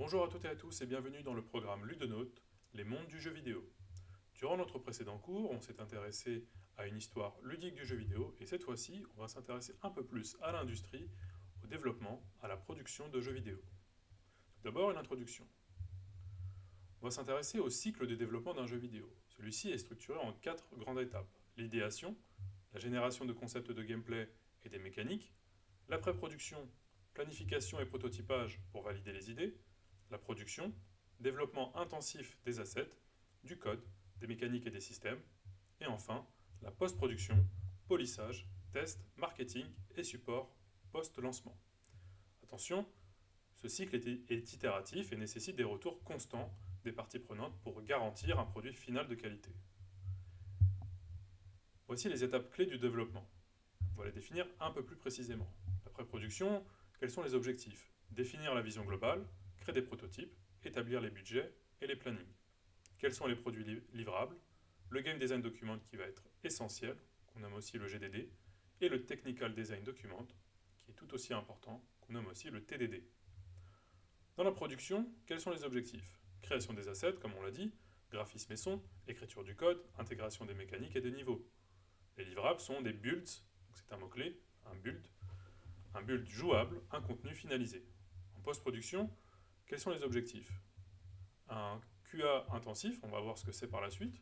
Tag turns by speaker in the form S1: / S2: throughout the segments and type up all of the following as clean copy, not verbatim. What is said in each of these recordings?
S1: Bonjour à toutes et à tous et bienvenue dans le programme Ludonote, les mondes du jeu vidéo. Durant notre précédent cours, on s'est intéressé à une histoire ludique du jeu vidéo et cette fois-ci, on va s'intéresser un peu plus à l'industrie, au développement, à la production de jeux vidéo. Tout d'abord, une introduction. On va s'intéresser au cycle de développement d'un jeu vidéo. Celui-ci est structuré en 4 grandes étapes. L'idéation, la génération de concepts de gameplay et des mécaniques, la pré-production, planification et prototypage pour valider les idées, la production, développement intensif des assets, du code, des mécaniques et des systèmes, et enfin la post-production, polissage, test, marketing et support post-lancement. Attention, ce cycle est itératif et nécessite des retours constants des parties prenantes pour garantir un produit final de qualité. Voici les étapes clés du développement. On va les définir un peu plus précisément. La pré-production, quels sont les objectifs? Définir la vision globale, créer des prototypes, établir les budgets et les plannings. Quels sont les produits livrables? Le Game Design Document qui va être essentiel, qu'on nomme aussi le GDD, et le Technical Design Document, qui est tout aussi important, qu'on nomme aussi le TDD. Dans la production, quels sont les objectifs? Création des assets, comme on l'a dit, graphisme et son, écriture du code, intégration des mécaniques et des niveaux. Les livrables sont des builds, c'est un mot-clé, un build jouable, un contenu finalisé. En post-production, quels sont les objectifs? Un QA intensif, on va voir ce que c'est par la suite.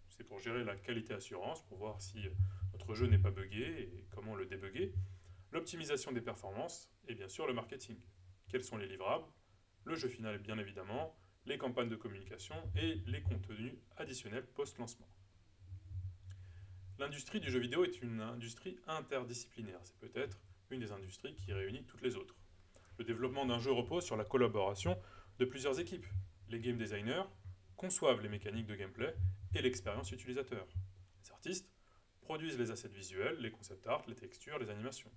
S1: C'est pour gérer la qualité assurance, pour voir si notre jeu n'est pas buggé et comment le débugger. L'optimisation des performances et bien sûr le marketing. Quels sont les livrables? Le jeu final bien évidemment, les campagnes de communication et les contenus additionnels post-lancement. L'industrie du jeu vidéo est une industrie interdisciplinaire. C'est peut-être une des industries qui réunit toutes les autres. Le développement d'un jeu repose sur la collaboration de plusieurs équipes. Les game designers conçoivent les mécaniques de gameplay et l'expérience utilisateur. Les artistes produisent les assets visuels, les concept art, les textures, les animations.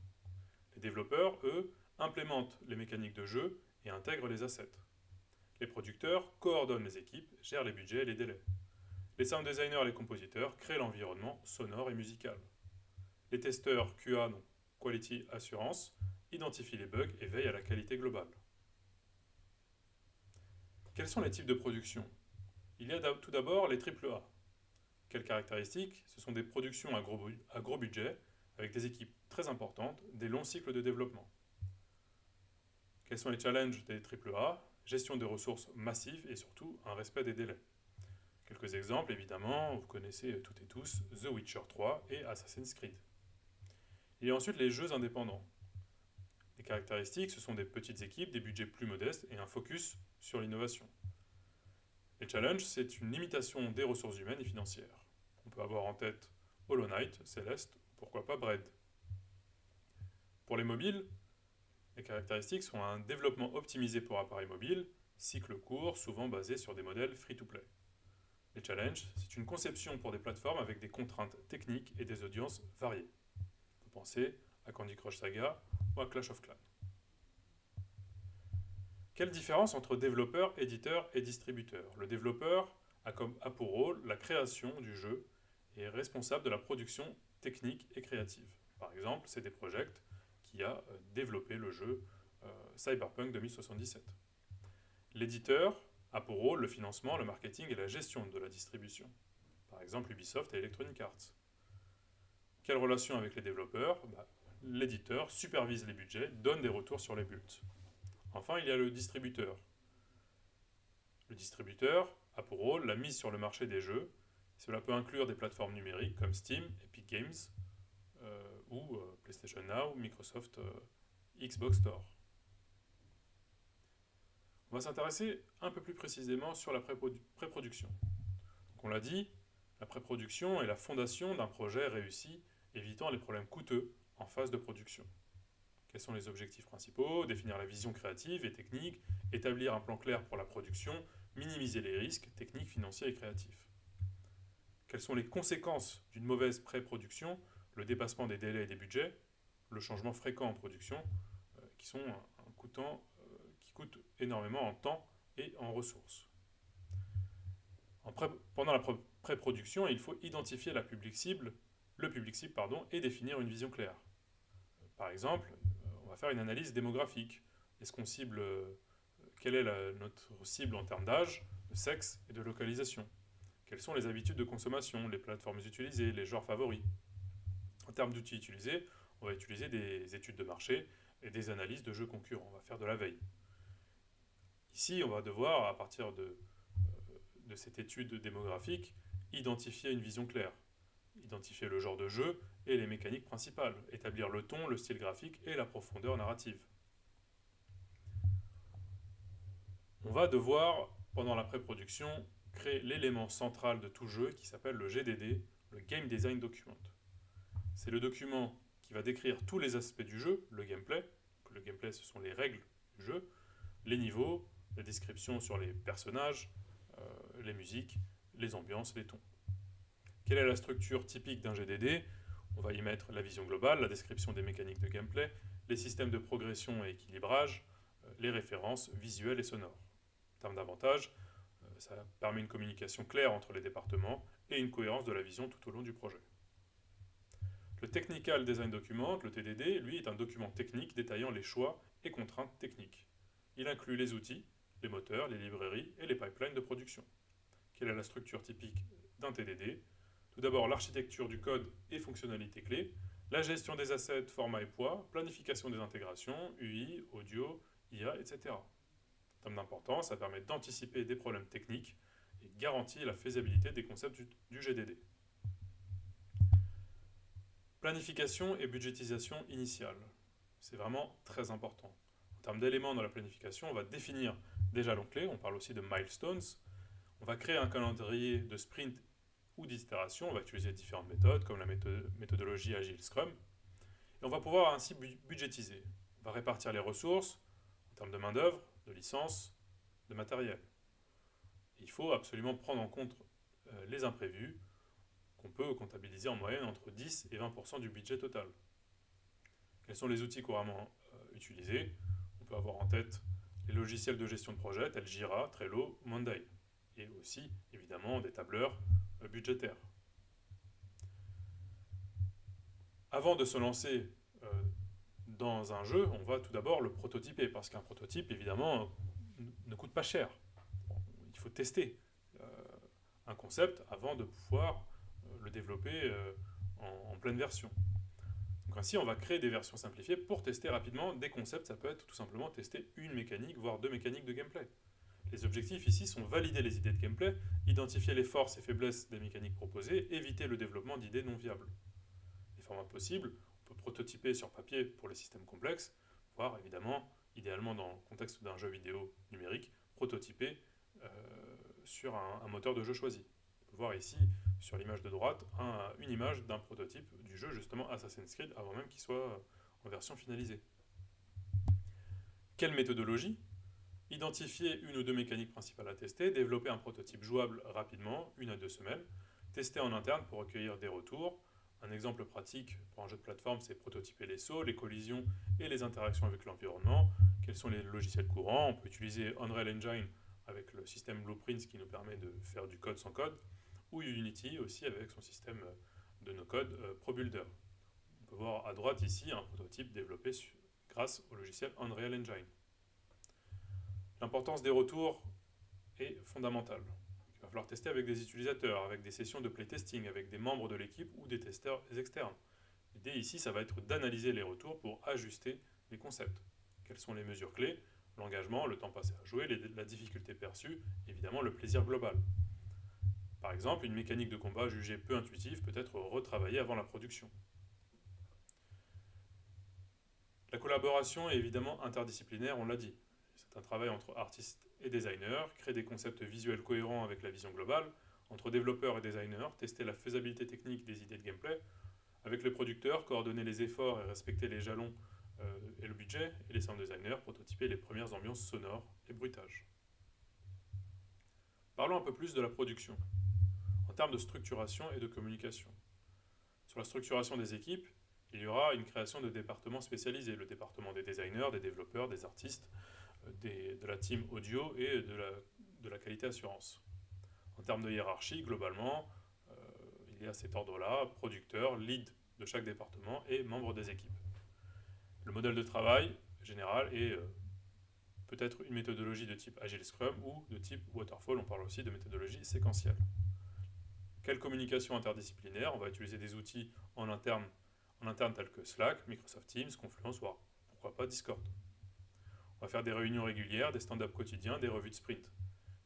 S1: Les développeurs, eux, implémentent les mécaniques de jeu et intègrent les assets. Les producteurs coordonnent les équipes, gèrent les budgets et les délais. Les sound designers et les compositeurs créent l'environnement sonore et musical. Les testeurs QA, donc Quality Assurance, identifient les bugs et veillent à la qualité globale. Quels sont les types de production? Il y a tout d'abord les AAA. Quelles caractéristiques? Ce sont des productions à gros budget, avec des équipes très importantes, des longs cycles de développement. Quels sont les challenges des AAA? Gestion des ressources massives et surtout un respect des délais. Quelques exemples, évidemment, vous connaissez toutes et tous The Witcher 3 et Assassin's Creed. Il y a ensuite les jeux indépendants. Les caractéristiques, ce sont des petites équipes, des budgets plus modestes et un focus sur l'innovation. Les challenges, c'est une limitation des ressources humaines et financières. On peut avoir en tête Hollow Knight, Celeste, pourquoi pas Bread. Pour les mobiles, les caractéristiques sont un développement optimisé pour appareils mobiles, cycle court, souvent basé sur des modèles free-to-play. Les challenges, c'est une conception pour des plateformes avec des contraintes techniques et des audiences variées. On peut penser à Candy Crush Saga ou à Clash of Clans. Quelle différence entre développeur, éditeur et distributeur? Le développeur a pour rôle la création du jeu et est responsable de la production technique et créative. Par exemple, CD Projekt qui a développé le jeu Cyberpunk 2077. L'éditeur a pour rôle le financement, le marketing et la gestion de la distribution. Par exemple, Ubisoft et Electronic Arts. Quelle relation avec les développeurs? L'éditeur supervise les budgets, donne des retours sur les buts. Enfin, il y a le distributeur. Le distributeur a pour rôle la mise sur le marché des jeux. Cela peut inclure des plateformes numériques comme Steam, Epic Games ou PlayStation Now, Microsoft Xbox Store. On va s'intéresser un peu plus précisément sur la pré-production. Donc on l'a dit, la pré-production est la fondation d'un projet réussi, évitant les problèmes coûteux en phase de production. Quels sont les objectifs principaux? Définir la vision créative et technique, établir un plan clair pour la production, minimiser les risques techniques, financiers et créatifs. Quelles sont les conséquences d'une mauvaise pré-production? Le dépassement des délais et des budgets, le changement fréquent en production, qui coûtent énormément en temps et en ressources. Pendant la pré-production, il faut identifier le public cible, et définir une vision claire. Par exemple, on va faire une analyse démographique. Est-ce qu'on cible quelle est notre cible en termes d'âge, de sexe et de localisation. Quelles sont les habitudes de consommation, les plateformes utilisées, les genres favoris. En termes d'outils utilisés, on va utiliser des études de marché et des analyses de jeux concurrents. On va faire de la veille. Ici, on va devoir, à partir de cette étude démographique, identifier une vision claire, identifier le genre de jeu et les mécaniques principales, établir le ton, le style graphique et la profondeur narrative. On va devoir, pendant la pré-production, créer l'élément central de tout jeu qui s'appelle le GDD, le Game Design Document. C'est le document qui va décrire tous les aspects du jeu, le gameplay. Le gameplay, ce sont les règles du jeu, les niveaux, la description sur les personnages, les musiques, les ambiances, les tons. Quelle est la structure typique d'un GDD? On va y mettre la vision globale, la description des mécaniques de gameplay, les systèmes de progression et équilibrage, les références visuelles et sonores. En termes d'avantages, ça permet une communication claire entre les départements et une cohérence de la vision tout au long du projet. Le Technical Design Document, le TDD, lui, est un document technique détaillant les choix et contraintes techniques. Il inclut les outils, les moteurs, les librairies et les pipelines de production. Quelle est la structure typique d'un TDD? Tout d'abord, l'architecture du code et fonctionnalités clés, la gestion des assets, formats et poids, planification des intégrations, UI, audio, IA, etc. En termes d'importance, ça permet d'anticiper des problèmes techniques et garantit la faisabilité des concepts du GDD. Planification et budgétisation initiale. C'est vraiment très important. En termes d'éléments dans la planification, on va définir des jalons clés, on parle aussi de milestones. On va créer un calendrier de sprint ou d'itération, on va utiliser différentes méthodes comme la méthodologie Agile Scrum. Et on va pouvoir ainsi budgétiser. On va répartir les ressources en termes de main-d'œuvre, de licence, de matériel. Et il faut absolument prendre en compte les imprévus qu'on peut comptabiliser en moyenne entre 10 et 20% du budget total. Quels sont les outils couramment utilisés? On peut avoir en tête les logiciels de gestion de projet tels Jira, Trello ou Monday. Et aussi, évidemment, des tableurs budgétaires. Avant de se lancer dans un jeu, on va tout d'abord le prototyper, parce qu'un prototype, évidemment, ne coûte pas cher. Il faut tester un concept avant de pouvoir le développer en pleine version. Donc ainsi, on va créer des versions simplifiées pour tester rapidement des concepts. Ça peut être tout simplement tester une mécanique, voire deux mécaniques de gameplay. Les objectifs ici sont valider les idées de gameplay, identifier les forces et faiblesses des mécaniques proposées, éviter le développement d'idées non viables. Les formats possibles, on peut prototyper sur papier pour les systèmes complexes, voire évidemment, idéalement dans le contexte d'un jeu vidéo numérique, prototyper sur un moteur de jeu choisi. On peut voir ici, sur l'image de droite, une image d'un prototype du jeu, justement Assassin's Creed, avant même qu'il soit en version finalisée. Quelle méthodologie? Identifier une ou deux mécaniques principales à tester, développer un prototype jouable rapidement, 1 à 2 semaines, tester en interne pour recueillir des retours. Un exemple pratique pour un jeu de plateforme, c'est prototyper les sauts, les collisions et les interactions avec l'environnement. Quels sont les logiciels courants? On peut utiliser Unreal Engine avec le système Blueprints qui nous permet de faire du code sans code, ou Unity aussi avec son système de no-code ProBuilder. On peut voir à droite ici un prototype développé grâce au logiciel Unreal Engine. L'importance des retours est fondamentale. Il va falloir tester avec des utilisateurs, avec des sessions de playtesting, avec des membres de l'équipe ou des testeurs externes. L'idée ici, ça va être d'analyser les retours pour ajuster les concepts. Quelles sont les mesures clés? L'engagement, le temps passé à jouer, la difficulté perçue, évidemment le plaisir global. Par exemple, une mécanique de combat jugée peu intuitive peut être retravaillée avant la production. La collaboration est évidemment interdisciplinaire, on l'a dit. C'est un travail entre artistes et designers, créer des concepts visuels cohérents avec la vision globale, entre développeurs et designers, tester la faisabilité technique des idées de gameplay, avec les producteurs, coordonner les efforts et respecter les jalons et le budget, et les sound designers, prototyper les premières ambiances sonores et bruitages. Parlons un peu plus de la production, en termes de structuration et de communication. Sur la structuration des équipes, il y aura une création de départements spécialisés, le département des designers, des développeurs, des artistes, de la team audio et de la qualité assurance. En termes de hiérarchie, globalement, il y a cet ordre-là, producteur, lead de chaque département et membres des équipes. Le modèle de travail général peut être une méthodologie de type Agile Scrum ou de type Waterfall, on parle aussi de méthodologie séquentielle. Quelle communication interdisciplinaire? On va utiliser des outils en interne tels que Slack, Microsoft Teams, Confluence, voire pourquoi pas Discord. On va faire des réunions régulières, des stand-up quotidiens, des revues de sprint.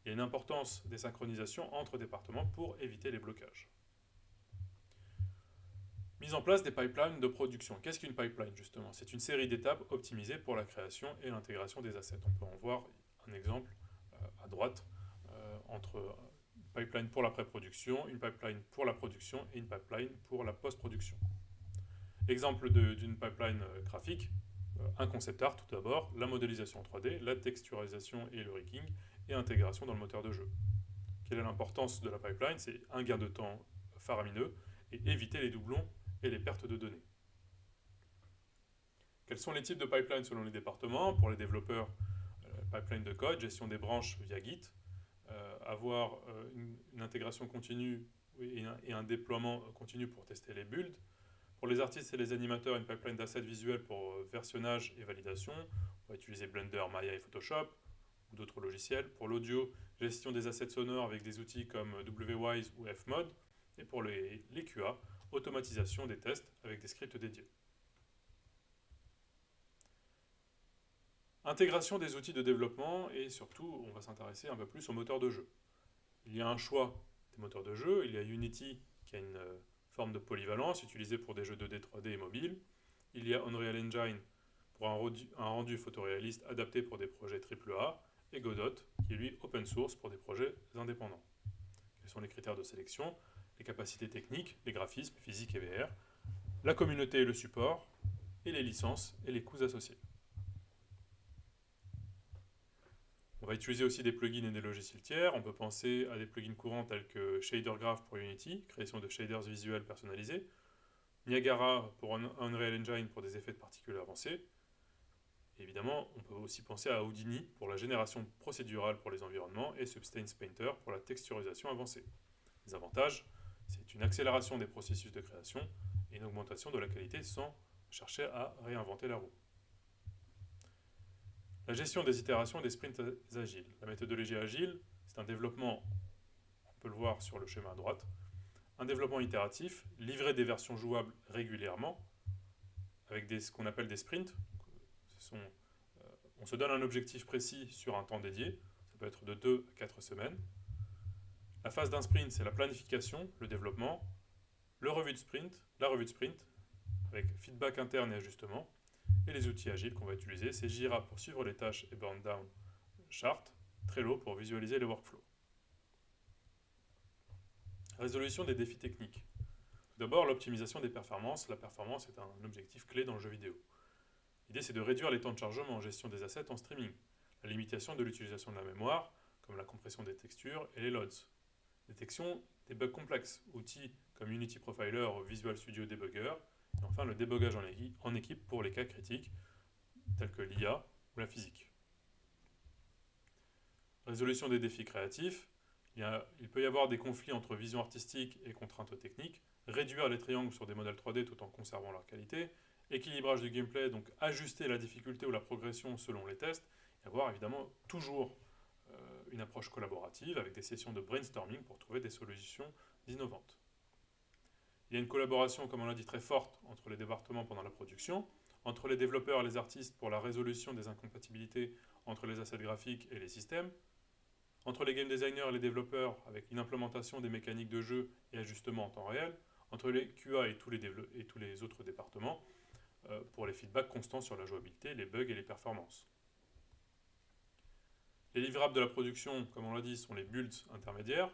S1: Il y a une importance des synchronisations entre départements pour éviter les blocages. Mise en place des pipelines de production. Qu'est-ce qu'une pipeline justement? C'est une série d'étapes optimisées pour la création et l'intégration des assets. On peut en voir un exemple à droite entre une pipeline pour la pré-production, une pipeline pour la production et une pipeline pour la post-production. Exemple d'une pipeline graphique, un concept art tout d'abord, la modélisation 3D, la texturisation et le rigging, et intégration dans le moteur de jeu. Quelle est l'importance de la pipeline? C'est un gain de temps faramineux et éviter les doublons et les pertes de données. Quels sont les types de pipelines selon les départements? Pour les développeurs, pipeline de code, gestion des branches via Git, avoir une intégration continue et un déploiement continu pour tester les builds. Pour les artistes et les animateurs, une pipeline d'assets visuels pour versionnage et validation. On va utiliser Blender, Maya et Photoshop ou d'autres logiciels. Pour l'audio, gestion des assets sonores avec des outils comme Wwise ou Fmod. Et pour les QA, automatisation des tests avec des scripts dédiés. Intégration des outils de développement et surtout, on va s'intéresser un peu plus au moteur de jeu. Il y a un choix des moteurs de jeu. Il y a Unity qui a une forme de polyvalence utilisée pour des jeux 2D, 3D et mobile. Il y a Unreal Engine pour un rendu photoréaliste adapté pour des projets AAA. Et Godot qui est lui open source pour des projets indépendants. Quels sont les critères de sélection? Les capacités techniques, les graphismes, physique et VR, la communauté et le support, et les licences et les coûts associés. On va utiliser aussi des plugins et des logiciels tiers. On peut penser à des plugins courants tels que ShaderGraph pour Unity, création de shaders visuels personnalisés, Niagara pour Unreal Engine pour des effets de particules avancés. Et évidemment, on peut aussi penser à Houdini pour la génération procédurale pour les environnements et Substance Painter pour la texturisation avancée. Les avantages, c'est une accélération des processus de création et une augmentation de la qualité sans chercher à réinventer la roue. La gestion des itérations et des sprints agiles. La méthodologie agile, c'est un développement, on peut le voir sur le schéma à droite, un développement itératif, livrer des versions jouables régulièrement, avec ce qu'on appelle des sprints. On se donne un objectif précis sur un temps dédié, ça peut être de 2 à 4 semaines. La phase d'un sprint, c'est la planification, le développement, la revue de sprint, avec feedback interne et ajustement. Et les outils agiles qu'on va utiliser, c'est Jira pour suivre les tâches et burn down chart, Trello pour visualiser les workflows. Résolution des défis techniques. Tout d'abord, l'optimisation des performances. La performance est un objectif clé dans le jeu vidéo. L'idée, c'est de réduire les temps de chargement en gestion des assets en streaming, la limitation de l'utilisation de la mémoire, comme la compression des textures et les loads. Détection des bugs complexes, outils comme Unity Profiler ou Visual Studio Debugger, et enfin le débogage en équipe pour les cas critiques, tels que l'IA ou la physique. Résolution des défis créatifs. Il peut y avoir des conflits entre vision artistique et contraintes techniques, réduire les triangles sur des modèles 3D tout en conservant leur qualité, équilibrage du gameplay, donc ajuster la difficulté ou la progression selon les tests, et avoir évidemment toujours une approche collaborative avec des sessions de brainstorming pour trouver des solutions innovantes. Il y a une collaboration, comme on l'a dit, très forte entre les départements pendant la production, entre les développeurs et les artistes pour la résolution des incompatibilités entre les assets graphiques et les systèmes, entre les game designers et les développeurs avec une implémentation des mécaniques de jeu et ajustements en temps réel, entre les QA et tous les autres départements pour les feedbacks constants sur la jouabilité, les bugs et les performances. Les livrables de la production, comme on l'a dit, sont les builds intermédiaires,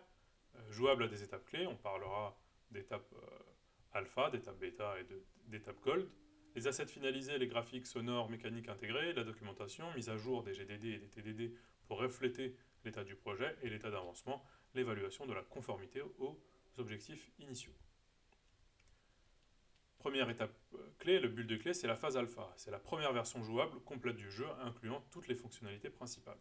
S1: jouables à des étapes clés. On parlera d'étapes alpha, d'étapes bêta et d'étapes gold. Les assets finalisés, les graphiques, sonores, mécaniques intégrés, la documentation, mise à jour des GDD et des TDD pour refléter l'état du projet et l'état d'avancement, l'évaluation de la conformité aux objectifs initiaux. Première étape clé, le build clé, c'est la phase alpha. C'est la première version jouable complète du jeu, incluant toutes les fonctionnalités principales.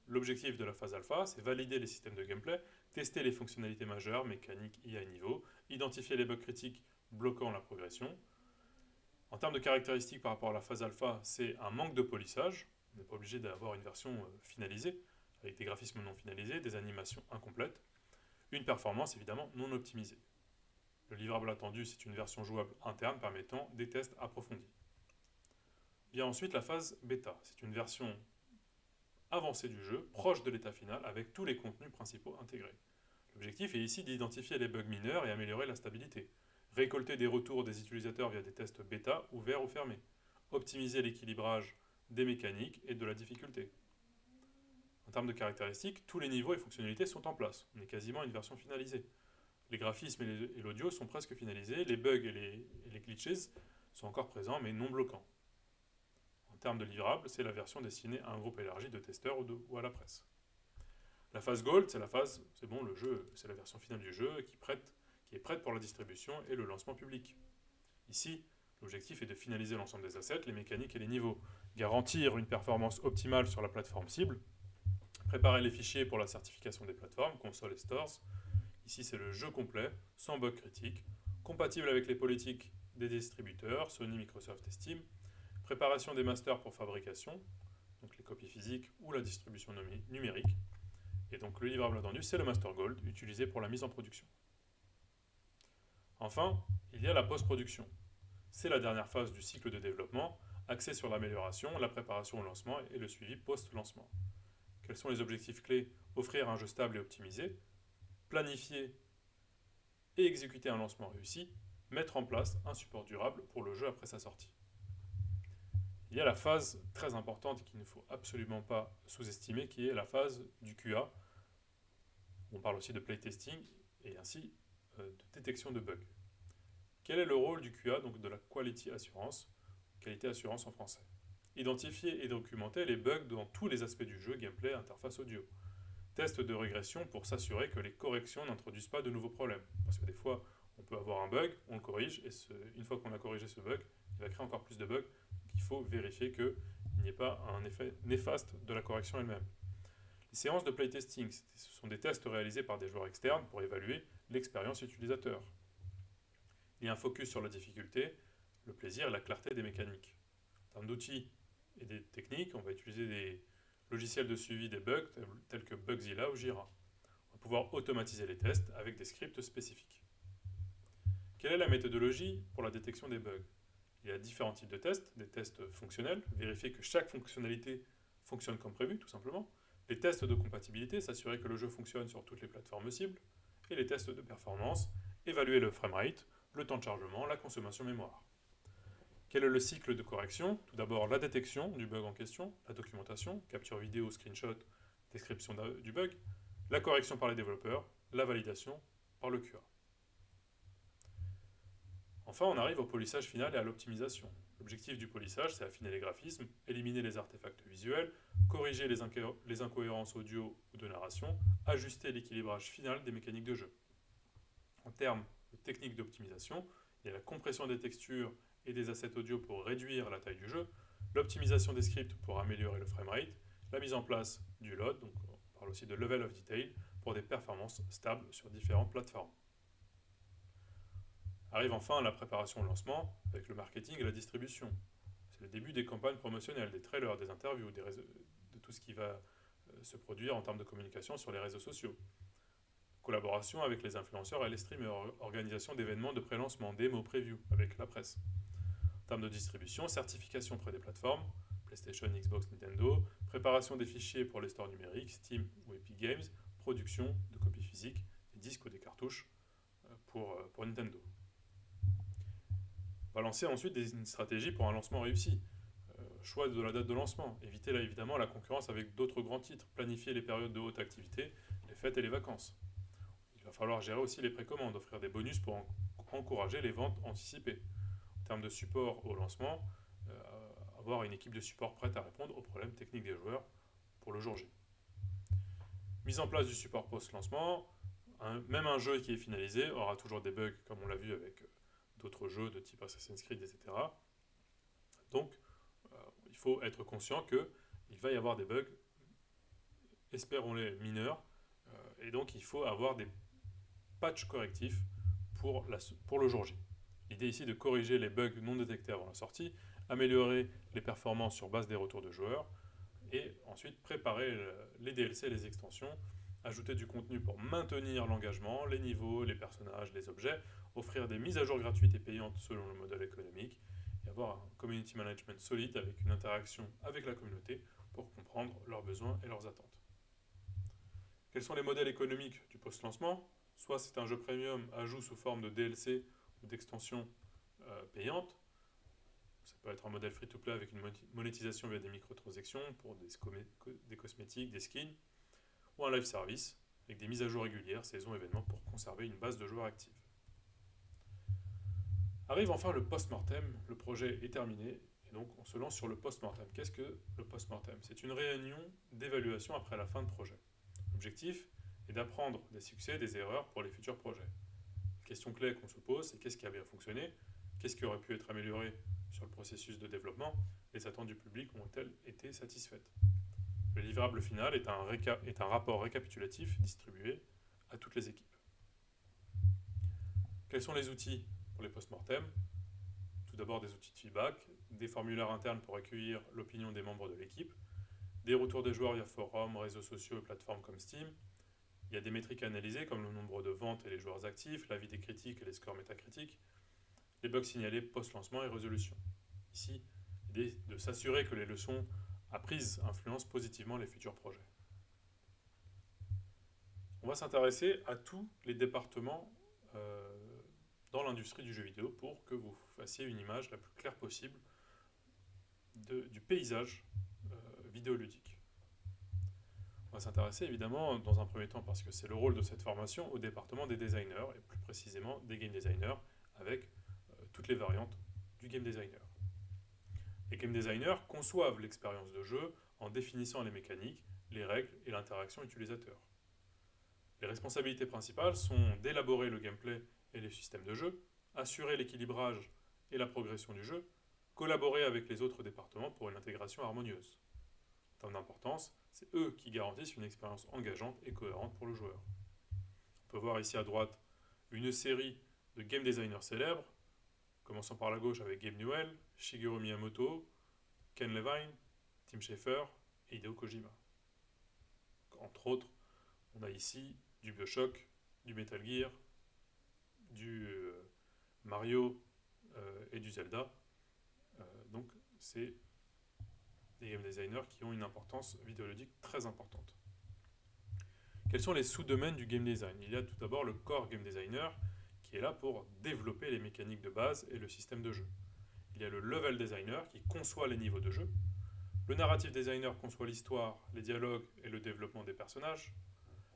S1: L'objectif de la phase alpha, c'est valider les systèmes de gameplay, tester les fonctionnalités majeures, mécaniques, IA et niveau, identifier les bugs critiques bloquant la progression. En termes de caractéristiques par rapport à la phase alpha, c'est un manque de polissage, On n'est pas obligé d'avoir une version finalisée, avec des graphismes non finalisés, des animations incomplètes, une performance évidemment non optimisée. Le livrable attendu, c'est une version jouable interne permettant des tests approfondis. Vient ensuite la phase bêta. C'est une version avancée du jeu, proche de l'état final, avec tous les contenus principaux intégrés. L'objectif est ici d'identifier les bugs mineurs et améliorer la stabilité. Récolter des retours des utilisateurs via des tests bêta, ouverts ou fermés. Optimiser l'équilibrage des mécaniques et de la difficulté. En termes de caractéristiques, tous les niveaux et fonctionnalités sont en place. On est quasiment à une version finalisée. Les graphismes et l'audio sont presque finalisés, les bugs et les glitches sont encore présents mais non bloquants. En termes de livrables, c'est la version destinée à un groupe élargi de testeurs ou à la presse. La phase Gold, c'est bon, le jeu, c'est la version finale du jeu qui est prête pour la distribution et le lancement public. Ici, l'objectif est de finaliser l'ensemble des assets, les mécaniques et les niveaux, garantir une performance optimale sur la plateforme cible, préparer les fichiers pour la certification des plateformes, consoles et stores. Ici, c'est le jeu complet, sans bug critique, compatible avec les politiques des distributeurs, Sony, Microsoft et Steam, préparation des masters pour fabrication, donc les copies physiques ou la distribution numérique. Et donc le livrable attendu, c'est le Master Gold, utilisé pour la mise en production. Enfin, il y a la post-production. C'est la dernière phase du cycle de développement, axée sur l'amélioration, la préparation au lancement et le suivi post-lancement. Quels sont les objectifs clés? Offrir un jeu stable et optimisé, planifier et exécuter un lancement réussi, mettre en place un support durable pour le jeu après sa sortie. Il y a la phase très importante et qu'il ne faut absolument pas sous-estimer, qui est la phase du QA. On parle aussi de playtesting et ainsi de détection de bugs. Quel est le rôle du QA, donc de la Quality Assurance, qualité assurance en français? Identifier et documenter les bugs dans tous les aspects du jeu, gameplay, interface audio. Test de régression pour s'assurer que les corrections n'introduisent pas de nouveaux problèmes. Parce que des fois, on peut avoir un bug, on le corrige, et une fois qu'on a corrigé ce bug, il va créer encore plus de bugs. Donc il faut vérifier qu'il n'y ait pas un effet néfaste de la correction elle-même. Les séances de playtesting, ce sont des tests réalisés par des joueurs externes pour évaluer l'expérience utilisateur. Il y a un focus sur la difficulté, le plaisir et la clarté des mécaniques. En termes d'outils et des techniques, on va utiliser des logiciels de suivi des bugs tels que Bugzilla ou Jira. On va pouvoir automatiser les tests avec des scripts spécifiques. Quelle est la méthodologie pour la détection des bugs? Il y a différents types de tests, des tests fonctionnels, vérifier que chaque fonctionnalité fonctionne comme prévu, tout simplement. Les tests de compatibilité, s'assurer que le jeu fonctionne sur toutes les plateformes cibles. Et les tests de performance, évaluer le framerate, le temps de chargement, la consommation mémoire. Quel est le cycle de correction? Tout d'abord, la détection du bug en question, la documentation, capture vidéo, screenshot, description du bug, la correction par les développeurs, la validation par le QA. Enfin, on arrive au polissage final et à l'optimisation. L'objectif du polissage, c'est affiner les graphismes, éliminer les artefacts visuels, corriger les incohérences audio ou de narration, ajuster l'équilibrage final des mécaniques de jeu. En termes de techniques d'optimisation, il y a la compression des textures et des assets audio pour réduire la taille du jeu, l'optimisation des scripts pour améliorer le framerate, la mise en place du LOD, donc on parle aussi de level of detail, pour des performances stables sur différentes plateformes. Arrive enfin la préparation au lancement avec le marketing et la distribution. C'est le début des campagnes promotionnelles, des trailers, des interviews, de tout ce qui va se produire en termes de communication sur les réseaux sociaux. Collaboration avec les influenceurs et les streamers, organisation d'événements de pré-lancement, démo, preview avec la presse. En termes de distribution, certification auprès des plateformes, PlayStation, Xbox, Nintendo, préparation des fichiers pour les stores numériques, Steam ou Epic Games, production de copies physiques, des disques ou des cartouches pour Nintendo. On va lancer ensuite une stratégie pour un lancement réussi. Choix de la date de lancement, éviter là évidemment la concurrence avec d'autres grands titres, planifier les périodes de haute activité, les fêtes et les vacances. Il va falloir gérer aussi les précommandes, offrir des bonus pour encourager les ventes anticipées. En termes de support au lancement, avoir une équipe de support prête à répondre aux problèmes techniques des joueurs pour le jour J. Mise en place du support post-lancement, même un jeu qui est finalisé aura toujours des bugs comme on l'a vu avec d'autres jeux de type Assassin's Creed, etc. Donc, il faut être conscient qu'il va y avoir des bugs, espérons-les mineurs, et donc il faut avoir des patchs correctifs pour le jour J. L'idée ici est de corriger les bugs non détectés avant la sortie, améliorer les performances sur base des retours de joueurs, et ensuite préparer les DLC et les extensions, ajouter du contenu pour maintenir l'engagement, les niveaux, les personnages, les objets, offrir des mises à jour gratuites et payantes selon le modèle économique, et avoir un community management solide avec une interaction avec la communauté pour comprendre leurs besoins et leurs attentes. Quels sont les modèles économiques du post-lancement? Soit c'est un jeu premium, ajout sous forme de DLC ou d'extension payante. Ça peut être un modèle free-to-play avec une monétisation via des microtransactions pour des cosmétiques, des skins, ou un live service avec des mises à jour régulières, saisons, événements pour conserver une base de joueurs active. Arrive enfin le post-mortem, le projet est terminé, et donc on se lance sur le post-mortem. Qu'est-ce que le post-mortem? C'est une réunion d'évaluation après la fin de projet. L'objectif est d'apprendre des succès et des erreurs pour les futurs projets. La question clé qu'on se pose, c'est qu'est-ce qui a bien fonctionné, qu'est-ce qui aurait pu être amélioré sur le processus de développement, les attentes du public ont-elles été satisfaites? Le livrable final est un rapport récapitulatif distribué à toutes les équipes. Quels sont les outils pour les post-mortem? Tout d'abord des outils de feedback, des formulaires internes pour accueillir l'opinion des membres de l'équipe, des retours des joueurs via forums, réseaux sociaux et plateformes comme Steam. Il y a des métriques à analyser comme le nombre de ventes et les joueurs actifs, l'avis des critiques et les scores métacritiques, les bugs signalés post-lancement et résolution. Ici, l'idée est de s'assurer que les leçons apprises influencent positivement les futurs projets. On va s'intéresser à tous les départements dans l'industrie du jeu vidéo pour que vous fassiez une image la plus claire possible du paysage vidéoludique. On va s'intéresser évidemment dans un premier temps, parce que c'est le rôle de cette formation, au département des designers, et plus précisément des game designers, avec toutes les variantes du game designer. Les game designers conçoivent l'expérience de jeu en définissant les mécaniques, les règles et l'interaction utilisateur. Les responsabilités principales sont d'élaborer le gameplay et les systèmes de jeu, assurer l'équilibrage et la progression du jeu, collaborer avec les autres départements pour une intégration harmonieuse. En termes d'importance, c'est eux qui garantissent une expérience engageante et cohérente pour le joueur. On peut voir ici à droite une série de game designers célèbres, commençant par la gauche avec Gabe Newell, Shigeru Miyamoto, Ken Levine, Tim Schafer et Hideo Kojima. Entre autres, on a ici du BioShock, du Metal Gear, du Mario et du Zelda. Donc c'est des game designers qui ont une importance vidéoludique très importante. Quels sont les sous-domaines du game design? Il y a tout d'abord le core game designer qui est là pour développer les mécaniques de base et le système de jeu. Il y a le level designer qui conçoit les niveaux de jeu. Le narrative designer conçoit l'histoire, les dialogues et le développement des personnages.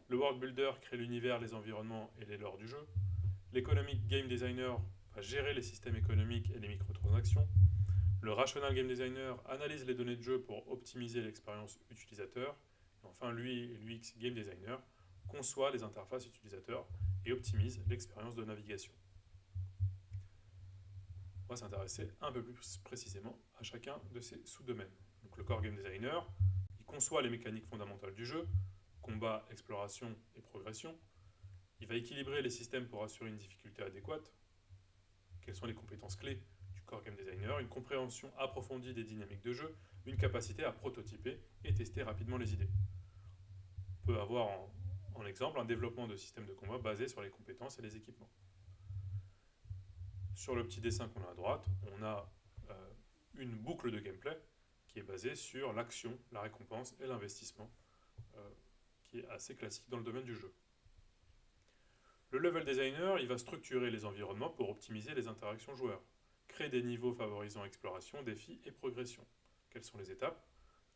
S1: Le world builder crée l'univers, les environnements et les lores du jeu. L'économic game designer va gérer les systèmes économiques et les microtransactions. Le rational game designer analyse les données de jeu pour optimiser l'expérience utilisateur. Et enfin, l'UX game designer conçoit les interfaces utilisateurs et optimise l'expérience de navigation. On va s'intéresser un peu plus précisément à chacun de ces sous-domaines. Donc le core game designer, il conçoit les mécaniques fondamentales du jeu, combat, exploration et progression. Il va équilibrer les systèmes pour assurer une difficulté adéquate. Quelles sont les compétences clés du core game designer? Une compréhension approfondie des dynamiques de jeu, une capacité à prototyper et tester rapidement les idées. On peut avoir en exemple un développement de systèmes de combat basé sur les compétences et les équipements. Sur le petit dessin qu'on a à droite, on a une boucle de gameplay qui est basée sur l'action, la récompense et l'investissement, qui est assez classique dans le domaine du jeu. Le level designer, il va structurer les environnements pour optimiser les interactions joueurs, créer des niveaux favorisant exploration, défis et progression. Quelles sont les étapes?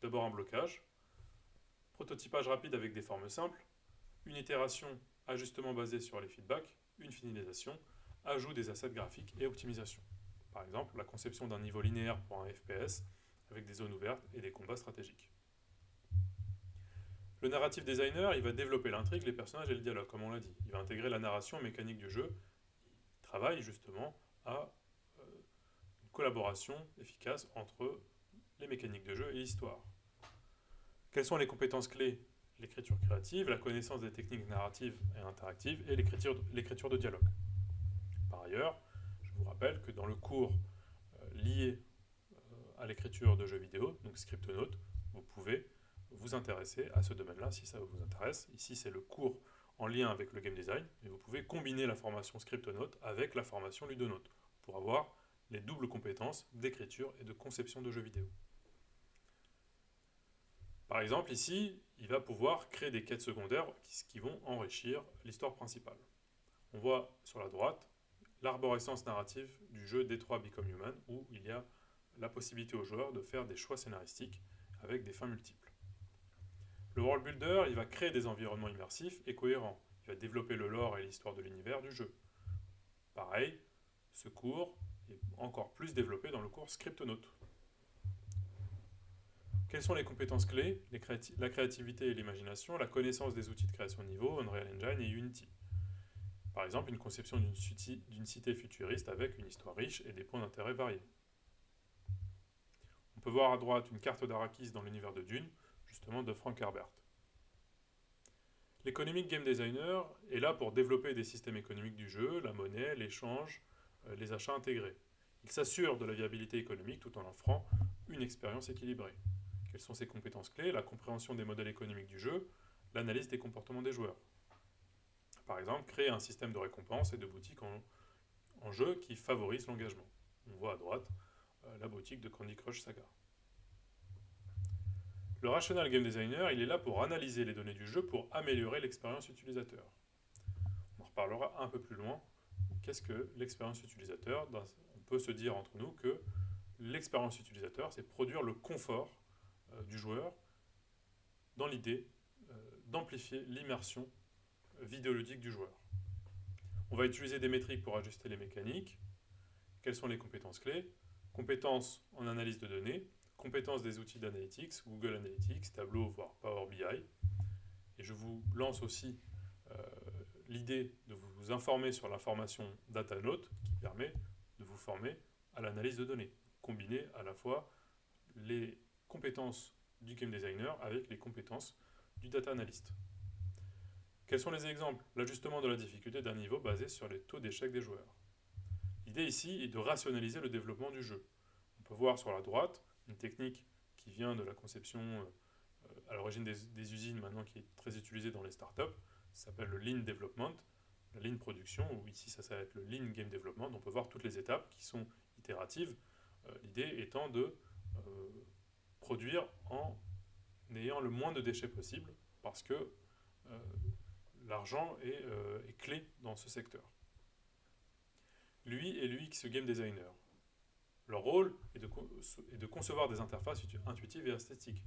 S1: D'abord un blocage, prototypage rapide avec des formes simples, une itération, ajustement basé sur les feedbacks, une finalisation, ajout des assets graphiques et optimisation. Par exemple, la conception d'un niveau linéaire pour un FPS avec des zones ouvertes et des combats stratégiques. Le narrative designer, il va développer l'intrigue, les personnages et le dialogue, comme on l'a dit. Il va intégrer la narration mécanique du jeu. Il travaille justement à une collaboration efficace entre les mécaniques de jeu et l'histoire. Quelles sont les compétences clés? L'écriture créative, la connaissance des techniques narratives et interactives et l'écriture de dialogue. Par ailleurs, je vous rappelle que dans le cours lié à l'écriture de jeux vidéo, donc ScriptNote, vous pouvez vous intéresser à ce domaine-là si ça vous intéresse. Ici, c'est le cours en lien avec le game design, mais vous pouvez combiner la formation Scriptonaut avec la formation Ludonaut pour avoir les doubles compétences d'écriture et de conception de jeux vidéo. Par exemple, ici, il va pouvoir créer des quêtes secondaires qui vont enrichir l'histoire principale. On voit sur la droite l'arborescence narrative du jeu Detroit Become Human, où il y a la possibilité aux joueurs de faire des choix scénaristiques avec des fins multiples. Le world builder, il va créer des environnements immersifs et cohérents. Il va développer le lore et l'histoire de l'univers du jeu. Pareil, ce cours est encore plus développé dans le cours Scriptonaut. Quelles sont les compétences clés? La créativité et l'imagination, la connaissance des outils de création de niveau, Unreal Engine et Unity. Par exemple, une conception d'une cité futuriste avec une histoire riche et des points d'intérêt variés. On peut voir à droite une carte d'Arrakis dans l'univers de Dune, justement de Frank Herbert. L'économic game designer est là pour développer des systèmes économiques du jeu, la monnaie, l'échange, les achats intégrés. Il s'assure de la viabilité économique tout en offrant une expérience équilibrée. Quelles sont ses compétences clés? La compréhension des modèles économiques du jeu, l'analyse des comportements des joueurs. Par exemple, créer un système de récompenses et de boutiques en jeu qui favorise l'engagement. On voit à droite la boutique de Candy Crush Saga. Le Rational Game Designer, il est là pour analyser les données du jeu pour améliorer l'expérience utilisateur. On en reparlera un peu plus loin. Qu'est-ce que l'expérience utilisateur? On peut se dire entre nous que l'expérience utilisateur, c'est produire le confort du joueur dans l'idée d'amplifier l'immersion vidéoludique du joueur. On va utiliser des métriques pour ajuster les mécaniques. Quelles sont les compétences clés? Compétences en analyse de données, compétences des outils d'analytics, Google Analytics, Tableau, voire Power BI. Et je vous lance aussi l'idée de vous informer sur la formation DataNote qui permet de vous former à l'analyse de données. Combiner à la fois les compétences du game designer avec les compétences du data analyst. Quels sont les exemples? L'ajustement de la difficulté d'un niveau basé sur les taux d'échec des joueurs. L'idée ici est de rationaliser le développement du jeu. On peut voir sur la droite une technique qui vient de la conception à l'origine des usines maintenant qui est très utilisée dans les startups. Ça s'appelle le Lean Development, la Lean Production, ou ici ça va être le Lean Game Development. On peut voir toutes les étapes qui sont itératives. L'idée étant de produire en ayant le moins de déchets possible parce que l'argent est clé dans ce secteur. Lui et l'UX Game Designer. Leur rôle est de concevoir des interfaces intuitives et esthétiques.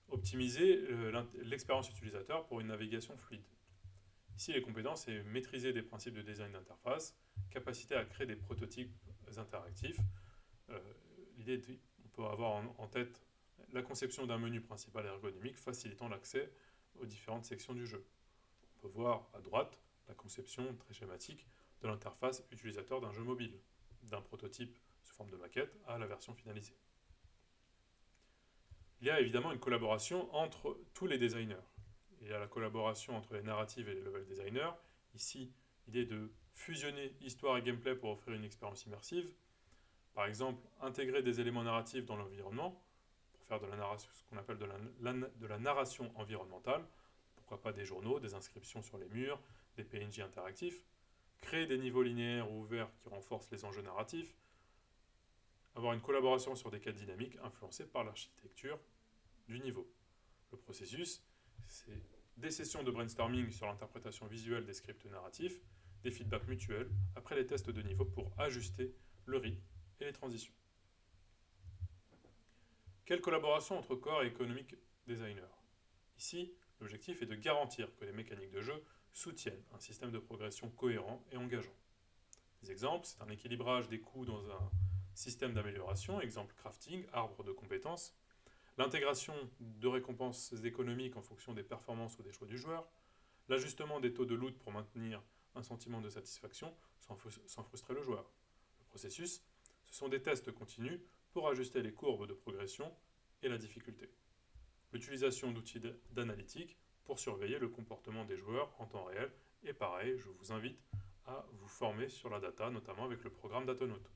S1: Optimiser l'expérience utilisateur pour une navigation fluide. Ici, les compétences, c'est maîtriser des principes de design d'interface, capacité à créer des prototypes interactifs. L'idée, on peut avoir en tête la conception d'un menu principal ergonomique facilitant l'accès aux différentes sections du jeu. On peut voir à droite la conception très schématique de l'interface utilisateur d'un jeu mobile, d'un prototype sous forme de maquette à la version finalisée. Il y a évidemment une collaboration entre tous les designers. Il y a la collaboration entre les narratives et les level designers. Ici, l'idée est de fusionner histoire et gameplay pour offrir une expérience immersive. Par exemple, intégrer des éléments narratifs dans l'environnement pour faire de la narration, ce qu'on appelle de la narration environnementale. Pourquoi pas des journaux, des inscriptions sur les murs, des PNJ interactifs. Créer des niveaux linéaires ou ouverts qui renforcent les enjeux narratifs. Avoir une collaboration sur des quêtes dynamiques influencées par l'architecture du niveau. Le processus, c'est des sessions de brainstorming sur l'interprétation visuelle des scripts narratifs, des feedbacks mutuels après les tests de niveau pour ajuster le rythme et les transitions. Quelle collaboration entre core et economic designer? Ici, l'objectif est de garantir que les mécaniques de jeu soutiennent un système de progression cohérent et engageant. Des exemples, c'est un équilibrage des coûts dans un système d'amélioration, exemple crafting, arbre de compétences, l'intégration de récompenses économiques en fonction des performances ou des choix du joueur, l'ajustement des taux de loot pour maintenir un sentiment de satisfaction sans frustrer le joueur. Le processus, ce sont des tests continus pour ajuster les courbes de progression et la difficulté. L'utilisation d'outils d'analytique pour surveiller le comportement des joueurs en temps réel. Et pareil, je vous invite à vous former sur la data, notamment avec le programme DataNote.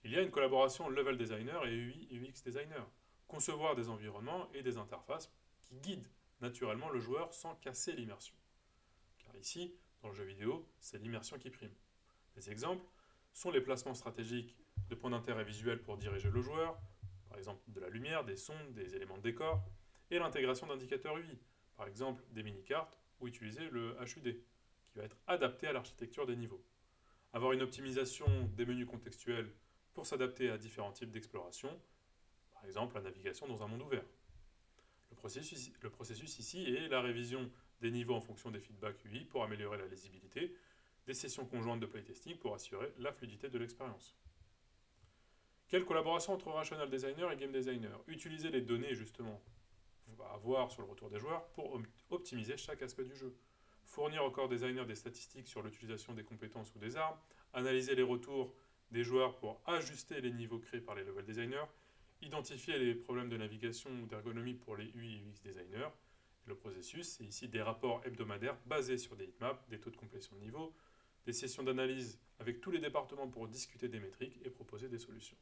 S1: Il y a une collaboration level designer et UI UX designer. Concevoir des environnements et des interfaces qui guident naturellement le joueur sans casser l'immersion. Car ici, dans le jeu vidéo, c'est l'immersion qui prime. Des exemples sont les placements stratégiques de points d'intérêt visuels pour diriger le joueur, par exemple de la lumière, des sons, des éléments de décor, et l'intégration d'indicateurs UI, par exemple des mini-cartes ou utiliser le HUD, qui va être adapté à l'architecture des niveaux. Avoir une optimisation des menus contextuels pour s'adapter à différents types d'exploration, par exemple la navigation dans un monde ouvert. Le processus ici est la révision des niveaux en fonction des feedbacks UI pour améliorer la lisibilité, des sessions conjointes de playtesting pour assurer la fluidité de l'expérience. Quelle collaboration entre Rational Designer et Game Designer? Utiliser les données justement qu'on va avoir sur le retour des joueurs pour optimiser chaque aspect du jeu. Fournir au core designer des statistiques sur l'utilisation des compétences ou des armes, analyser les retours des joueurs pour ajuster les niveaux créés par les level designers, identifier les problèmes de navigation ou d'ergonomie pour les UI et UX designers. Et le processus, c'est ici des rapports hebdomadaires basés sur des heatmaps, des taux de complétion de niveau, des sessions d'analyse avec tous les départements pour discuter des métriques et proposer des solutions.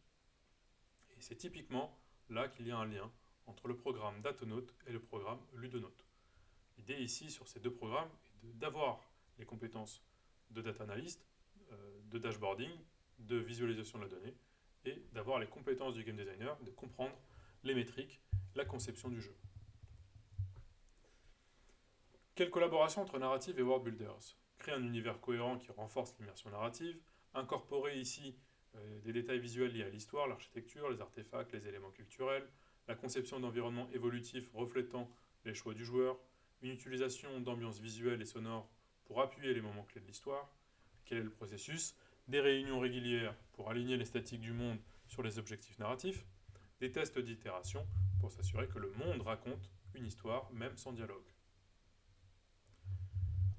S1: Et c'est typiquement là qu'il y a un lien entre le programme Datonaut et le programme Ludonaut. L'idée ici sur ces deux programmes est d'avoir les compétences de data analyst, de dashboarding, de visualisation de la donnée, et d'avoir les compétences du game designer, de comprendre les métriques, la conception du jeu. Quelle collaboration entre narrative et world builders? Créer un univers cohérent qui renforce l'immersion narrative, incorporer ici des détails visuels liés à l'histoire, l'architecture, les artefacts, les éléments culturels, la conception d'environnements évolutifs reflétant les choix du joueur, une utilisation d'ambiances visuelles et sonores pour appuyer les moments clés de l'histoire. Quel est le processus? Des réunions régulières pour aligner les statiques du monde sur les objectifs narratifs, des tests d'itération pour s'assurer que le monde raconte une histoire même sans dialogue.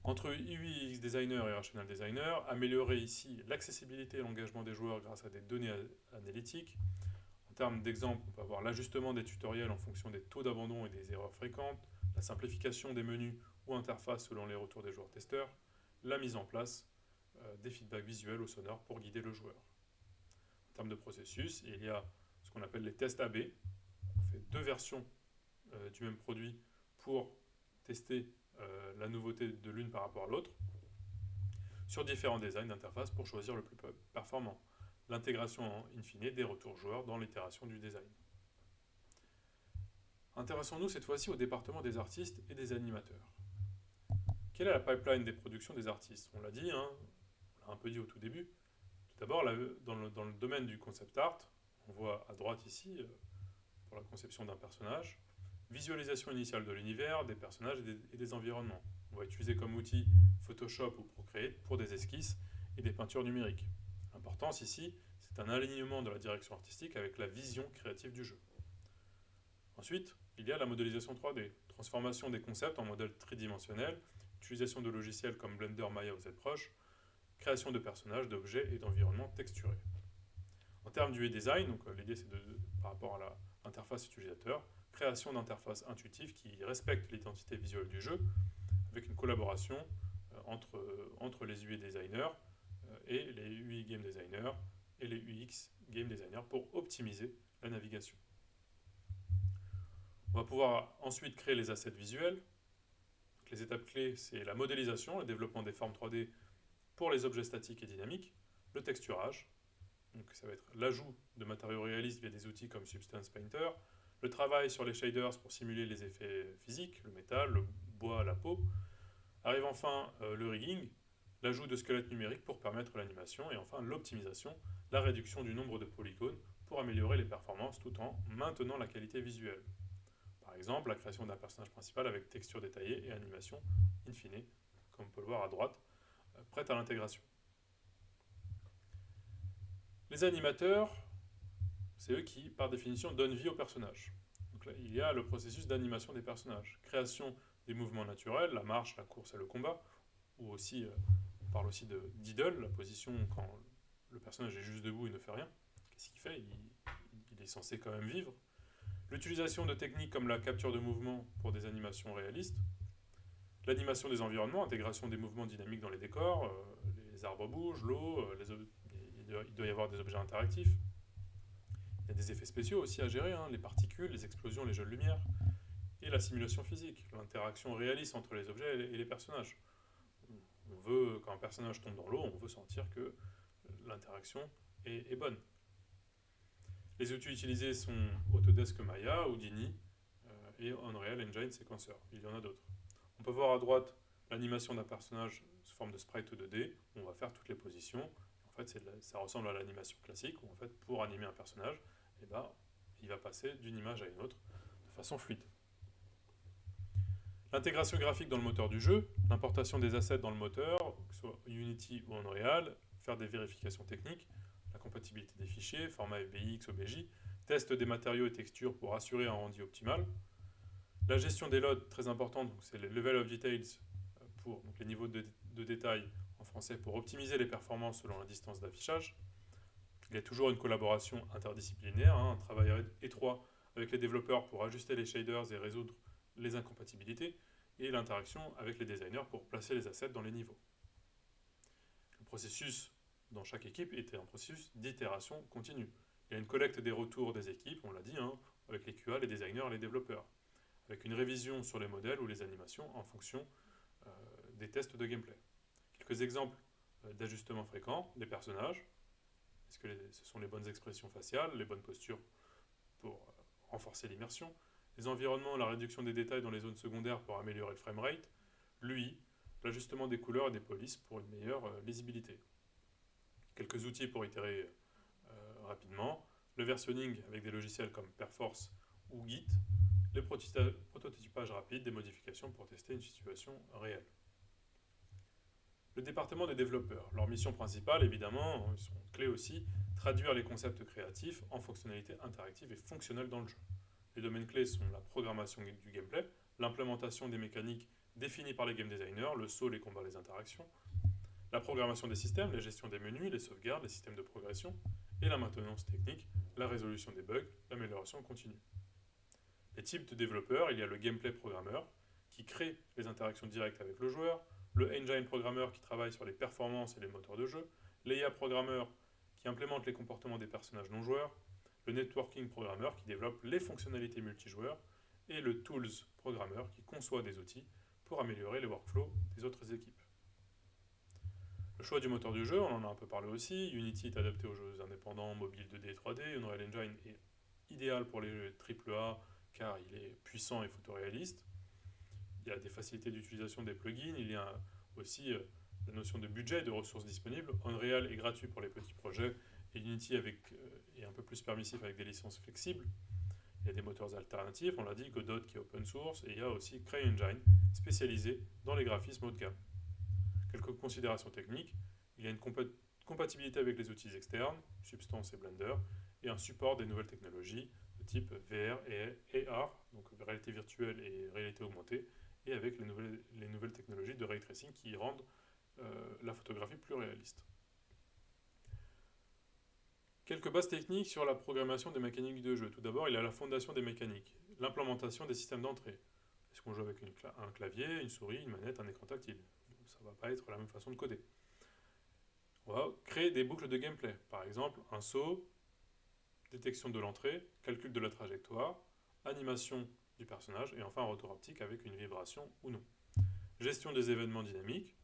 S1: Entre UI UX Designer et Rational Designer, améliorer ici l'accessibilité et l'engagement des joueurs grâce à des données analytiques. En termes d'exemple, on peut avoir l'ajustement des tutoriels en fonction des taux d'abandon et des erreurs fréquentes, la simplification des menus ou interfaces selon les retours des joueurs testeurs, la mise en place des feedbacks visuels ou sonores pour guider le joueur. En termes de processus, il y a ce qu'on appelle les tests AB. On fait deux versions du même produit pour tester la nouveauté de l'une par rapport à l'autre, sur différents designs d'interface pour choisir le plus performant. L'intégration in fine des retours joueurs dans l'itération du design. Intéressons-nous cette fois-ci au département des artistes et des animateurs. Quelle est la pipeline des productions des artistes? On l'a dit, on l'a un peu dit au tout début. Tout d'abord, dans le domaine du concept art, on voit à droite ici, pour la conception d'un personnage, visualisation initiale de l'univers, des personnages et des environnements. On va utiliser comme outil Photoshop ou Procreate pour des esquisses et des peintures numériques. L'importance ici, c'est un alignement de la direction artistique avec la vision créative du jeu. Ensuite, il y a la modélisation 3D, transformation des concepts en modèles tridimensionnels, utilisation de logiciels comme Blender, Maya ou ZBrush, création de personnages, d'objets et d'environnements texturés. En termes du design, donc l'idée c'est par rapport à l'interface utilisateur, création d'interfaces intuitives qui respectent l'identité visuelle du jeu, avec une collaboration entre les UI designers et les UI game designers et les UX game designers pour optimiser la navigation. On va pouvoir ensuite créer les assets visuels. Donc, les étapes clés, c'est la modélisation, le développement des formes 3D pour les objets statiques et dynamiques, le texturage, donc ça va être l'ajout de matériaux réalistes via des outils comme Substance Painter, le travail sur les shaders pour simuler les effets physiques, le métal, le bois, la peau. Arrive enfin le rigging, l'ajout de squelettes numériques pour permettre l'animation, et enfin l'optimisation, la réduction du nombre de polygones pour améliorer les performances tout en maintenant la qualité visuelle. Par exemple, la création d'un personnage principal avec texture détaillée et animation in fine, comme on peut le voir à droite, prête à l'intégration. Les animateurs, c'est eux qui, par définition, donnent vie aux personnages. Donc là, il y a le processus d'animation des personnages, création des mouvements naturels, la marche, la course et le combat, ou aussi, on parle aussi d'idle, la position quand le personnage est juste debout et ne fait rien. Qu'est-ce qu'il fait? Il est censé quand même vivre. L'utilisation de techniques comme la capture de mouvement pour des animations réalistes, l'animation des environnements, intégration des mouvements dynamiques dans les décors, les arbres bougent, l'eau, il doit y avoir des objets interactifs. y a des effets spéciaux aussi à gérer, hein, les particules, les explosions, les jeux de lumière, et la simulation physique, l'interaction réaliste entre les objets et les personnages. On veut, quand un personnage tombe dans l'eau, on veut sentir que l'interaction est bonne. Les outils utilisés sont Autodesk Maya, Houdini et Unreal Engine Sequencer. Il y en a d'autres. On peut voir à droite l'animation d'un personnage sous forme de sprite 2D, où on va faire toutes les positions. En fait, ça ressemble à l'animation classique, où en fait, pour animer un personnage, eh ben, il va passer d'une image à une autre de façon fluide. L'intégration graphique dans le moteur du jeu, l'importation des assets dans le moteur, que ce soit Unity ou Unreal, faire des vérifications techniques, la compatibilité des fichiers, format FBX, OBJ, test des matériaux et textures pour assurer un rendu optimal. La gestion des loads, très importante, c'est les level of details pour les niveaux de détail en français pour optimiser les performances selon la distance d'affichage. Il y a toujours une collaboration interdisciplinaire, un travail étroit avec les développeurs pour ajuster les shaders et résoudre les incompatibilités, et l'interaction avec les designers pour placer les assets dans les niveaux. Le processus dans chaque équipe était un processus d'itération continue. Il y a une collecte des retours des équipes, on l'a dit, avec les QA, les designers et les développeurs, avec une révision sur les modèles ou les animations en fonction des tests de gameplay. Quelques exemples d'ajustements fréquents, les personnages, est-ce que ce sont les bonnes expressions faciales, les bonnes postures pour renforcer l'immersion, les environnements, la réduction des détails dans les zones secondaires pour améliorer le framerate, l'UI, l'ajustement des couleurs et des polices pour une meilleure lisibilité. Quelques outils pour itérer rapidement, le versionning avec des logiciels comme Perforce ou Git, les prototypages rapides des modifications pour tester une situation réelle. Le département des développeurs, leur mission principale évidemment, ils sont clés aussi, traduire les concepts créatifs en fonctionnalités interactives et fonctionnelles dans le jeu. Les domaines clés sont la programmation du gameplay, l'implémentation des mécaniques définies par les game designers, le saut, les combats, les interactions, la programmation des systèmes, la gestion des menus, les sauvegardes, les systèmes de progression, et la maintenance technique, la résolution des bugs, l'amélioration continue. Les types de développeurs, il y a le gameplay programmeur, qui crée les interactions directes avec le joueur, le engine programmeur qui travaille sur les performances et les moteurs de jeu, l'EA programmeur qui implémente les comportements des personnages non joueurs, le networking programmeur qui développe les fonctionnalités multijoueurs, et le tools programmeur qui conçoit des outils pour améliorer les workflows des autres équipes. Le choix du moteur du jeu, on en a un peu parlé aussi. Unity est adapté aux jeux indépendants, mobiles 2D et 3D. Unreal Engine est idéal pour les jeux AAA car il est puissant et photoréaliste. Il y a des facilités d'utilisation des plugins. Il y a aussi la notion de budget et de ressources disponibles. Unreal est gratuit pour les petits projets et Unity est un peu plus permissif avec des licences flexibles. Il y a des moteurs alternatifs, on l'a dit, Godot qui est open source, et il y a aussi CryEngine, spécialisé dans les graphismes haut de gamme. Quelques considérations techniques, il y a une compatibilité avec les outils externes, Substance et Blender, et un support des nouvelles technologies de type VR et AR, donc réalité virtuelle et réalité augmentée, et avec les nouvelles technologies de ray tracing qui rendent la photographie plus réaliste. Quelques bases techniques sur la programmation des mécaniques de jeu. Tout d'abord, il y a la fondation des mécaniques, l'implémentation des systèmes d'entrée. Est-ce qu'on joue avec un clavier, une souris, une manette, un écran tactile? Ça ne va pas être la même façon de coder. On va créer des boucles de gameplay. Par exemple, un saut, détection de l'entrée, calcul de la trajectoire, animation du personnage, et enfin un retour optique avec une vibration ou non. Gestion des événements dynamiques,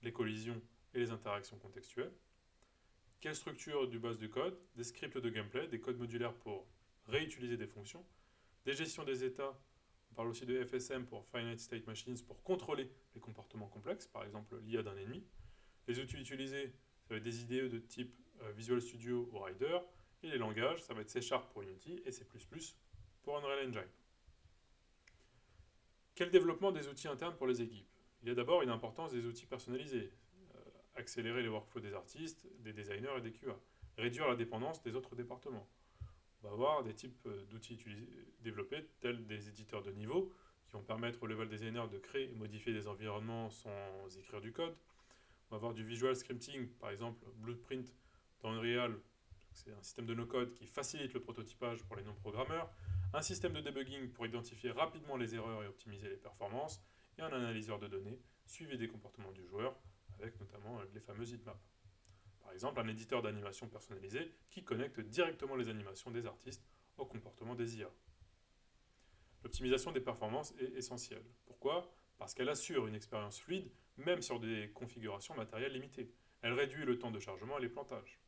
S1: les collisions et les interactions contextuelles. Quelle structure du base du code, des scripts de gameplay, des codes modulaires pour réutiliser des fonctions, des gestions des états, on parle aussi de FSM pour Finite State Machines pour contrôler les comportements complexes, par exemple l'IA d'un ennemi. Les outils utilisés, ça va être des IDE de type Visual Studio ou Rider, et les langages, ça va être C# pour Unity et C++ pour Unreal Engine. Quel développement des outils internes pour les équipes? Il y a d'abord une importance des outils personnalisés. Accélérer les workflows des artistes, des designers et des QA. Réduire la dépendance des autres départements. On va avoir des types d'outils développés, tels des éditeurs de niveau, qui vont permettre au level designer de créer et modifier des environnements sans écrire du code. On va avoir du visual scripting, par exemple Blueprint dans Unreal, c'est un système de no-code qui facilite le prototypage pour les non-programmeurs, un système de debugging pour identifier rapidement les erreurs et optimiser les performances, et un analyseur de données, suivi des comportements du joueur, avec notamment les fameux heatmaps. Par exemple, un éditeur d'animation personnalisé qui connecte directement les animations des artistes au comportement des IA. L'optimisation des performances est essentielle. Pourquoi ? Parce qu'elle assure une expérience fluide, même sur des configurations matérielles limitées. Elle réduit le temps de chargement et les plantages.